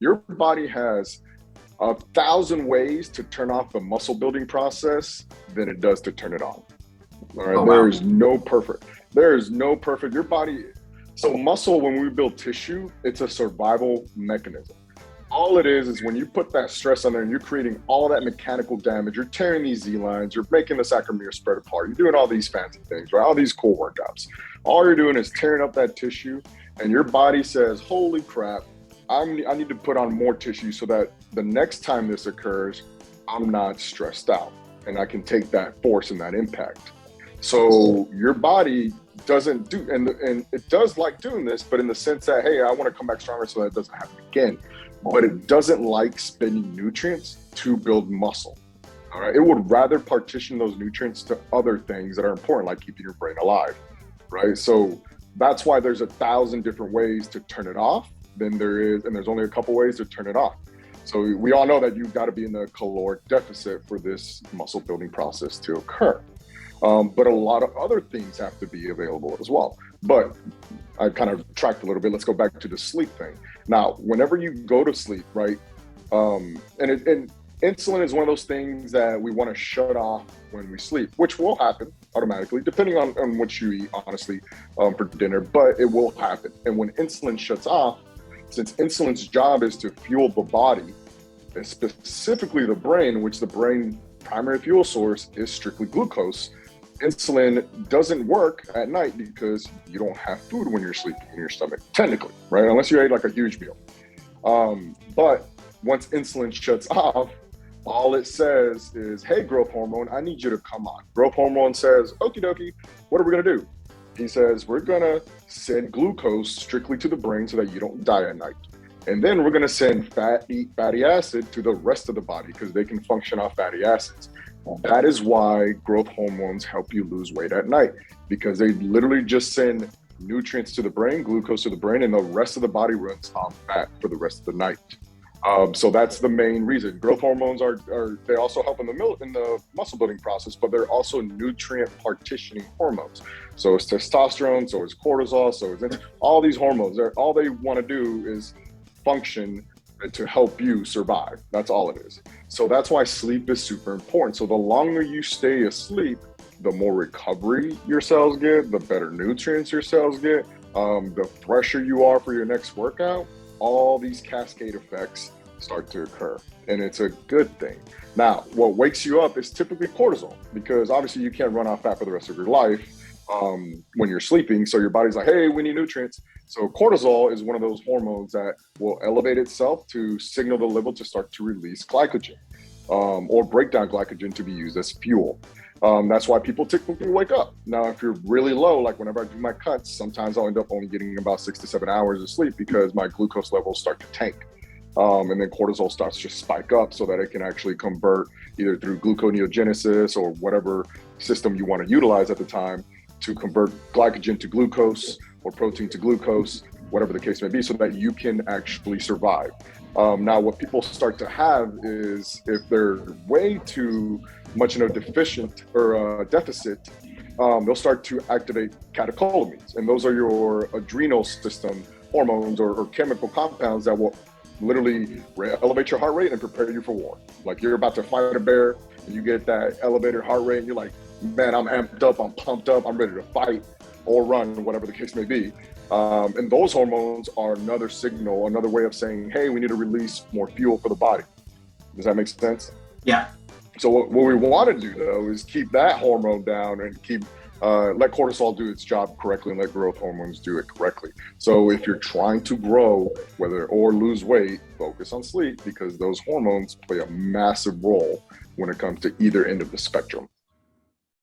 Your body has 1,000 ways to turn off the muscle building process than it does to turn it on. All right, Oh, wow. there's no perfect. Your body, so muscle, when we build tissue, it's a survival mechanism. All it is when you put that stress on there and you're creating all that mechanical damage, you're tearing these Z-lines, you're making the sacromere spread apart, you're doing all these fancy things, right? All these cool workouts. All you're doing is tearing up that tissue, and your body says, holy crap, I need to put on more tissue so that the next time this occurs, I'm not stressed out and I can take that force and that impact. So your body doesn't do, and it does like doing this, but in the sense that, hey, I want to come back stronger so that it doesn't happen again. But it doesn't like spending nutrients to build muscle. All right, it would rather partition those nutrients to other things that are important, like keeping your brain alive, right? So that's why there's 1,000 different ways to turn it off than there is, and there's only a couple ways to turn it on. So we all know that you've got to be in the caloric deficit for this muscle building process to occur. But a lot of other things have to be available as well. But I kind of tracked a little bit. Let's go back to the sleep thing. Now, whenever you go to sleep, right, and insulin is one of those things that we want to shut off when we sleep, which will happen automatically, depending on what you eat, honestly, for dinner, but it will happen. And when insulin shuts off, since insulin's job is to fuel the body, and specifically the brain, which the brain primary fuel source is strictly glucose, insulin doesn't work at night because you don't have food when you're sleeping in your stomach, technically, right? Unless you ate like a huge meal. But once insulin shuts off, all it says is, hey, growth hormone, I need you to come on. Growth hormone says, okie dokie, what are we gonna do? He says, we're gonna send glucose strictly to the brain so that you don't die at night. And then we're gonna send fatty acid to the rest of the body because they can function off fatty acids. That is why growth hormones help you lose weight at night, because they literally just send nutrients to the brain, glucose to the brain, and the rest of the body runs on fat for the rest of the night. So that's the main reason. Growth hormones they also help in the muscle building process, but they're also nutrient partitioning hormones. So it's testosterone, so it's cortisol, so it's all these hormones. All they want to do is function to help you survive. That's all it is. So that's why sleep is super important. So the longer you stay asleep, the more recovery your cells get, the better nutrients your cells get, the fresher you are for your next workout. All these cascade effects start to occur, and it's a good thing. Now, what wakes you up is typically cortisol, because obviously you can't run off fat for the rest of your life when you're sleeping. So your body's like, hey, we need nutrients. So cortisol is one of those hormones that will elevate itself to signal the liver to start to release glycogen or break down glycogen to be used as fuel. That's why people typically wake up. Now, if you're really low, like whenever I do my cuts, sometimes I'll end up only getting about 6 to 7 hours of sleep because my glucose levels start to tank. And then cortisol starts to spike up so that it can actually convert either through gluconeogenesis or whatever system you want to utilize at the time to convert glycogen to glucose or protein to glucose, whatever the case may be, so that you can actually survive. Now, what people start to have is if they're way too much in a deficit, they'll start to activate catecholamines. And those are your adrenal system hormones or chemical compounds that will literally elevate your heart rate and prepare you for war. Like you're about to fight a bear and you get that elevated heart rate and you're like, man, I'm amped up, I'm pumped up, I'm ready to fight or run, whatever the case may be. And those hormones are another signal, another way of saying, hey, we need to release more fuel for the body. Does that make sense? Yeah. So what we want to do, though, is keep that hormone down and let cortisol do its job correctly and let growth hormones do it correctly. So if you're trying to grow or lose weight, focus on sleep, because those hormones play a massive role when it comes to either end of the spectrum.